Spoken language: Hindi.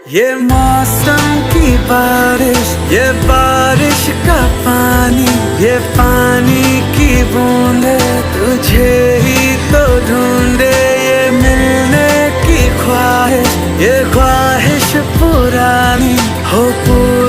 ये मौसम की बारिश, ये बारिश का पानी, ये पानी की बूंदे तुझे ही तो ढूंढे। ये मिलने की ख्वाहिश, ये ख्वाहिश पुरानी हो पूरी।